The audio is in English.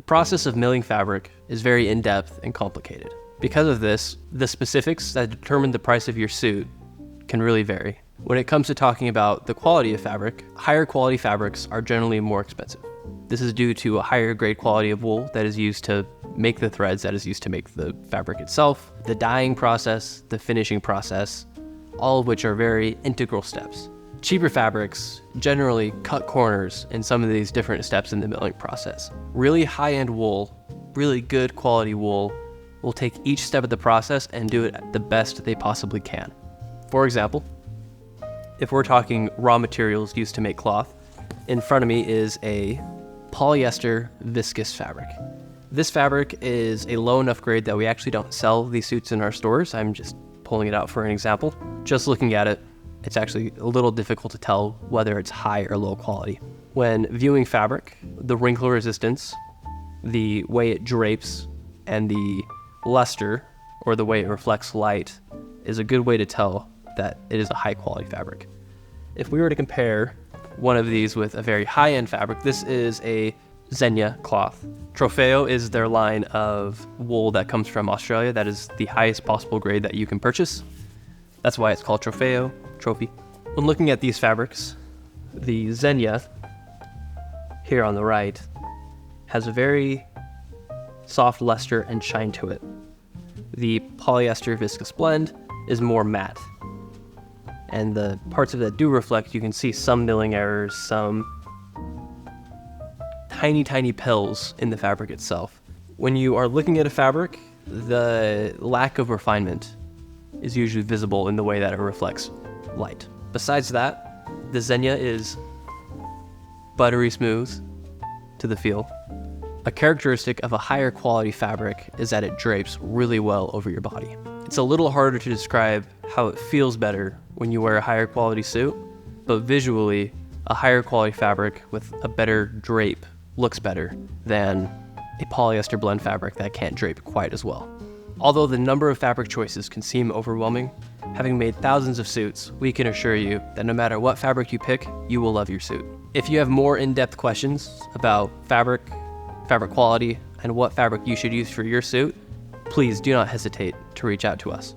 process of milling fabric is very in-depth and complicated. Because of this, the specifics that determine the price of your suit can really vary. When it comes to talking about the quality of fabric, higher quality fabrics are generally more expensive. This is due to a higher grade quality of wool that is used to make the threads that is used to make the fabric itself, the dyeing process, the finishing process, all of which are very integral steps. Cheaper fabrics generally cut corners in some of these different steps in the milling process. Really high-end wool, really good quality wool, will take each step of the process and do it the best they possibly can. For example, if we're talking raw materials used to make cloth, in front of me is a polyester viscose fabric. This fabric is a low enough grade that we actually don't sell these suits in our stores. I'm just pulling it out for an example. Just looking at it, it's actually a little difficult to tell whether it's high or low quality. When viewing fabric, the wrinkle resistance, the way it drapes, and the luster, or the way it reflects light, is a good way to tell that it is a high quality fabric. If we were to compare one of these with a very high-end fabric, this is a Xenia cloth. Trofeo is their line of wool that comes from Australia that is the highest possible grade that you can purchase. That's why it's called Trofeo, trophy. When looking at these fabrics, the Xenia, here on the right, has a very soft luster and shine to it. The polyester viscose blend is more matte. And the parts of it that do reflect, you can see some milling errors, some tiny pills in the fabric itself. When you are looking at a fabric, the lack of refinement is usually visible in the way that it reflects light. Besides that, the Xenia is buttery smooth to the feel. A characteristic of a higher quality fabric is that it drapes really well over your body. It's a little harder to describe how it feels better when you wear a higher quality suit, but visually, a higher quality fabric with a better drape looks better than a polyester blend fabric that can't drape quite as well. Although the number of fabric choices can seem overwhelming, having made thousands of suits, we can assure you that no matter what fabric you pick, you will love your suit. If you have more in-depth questions about fabric quality, and what fabric you should use for your suit, please do not hesitate to reach out to us.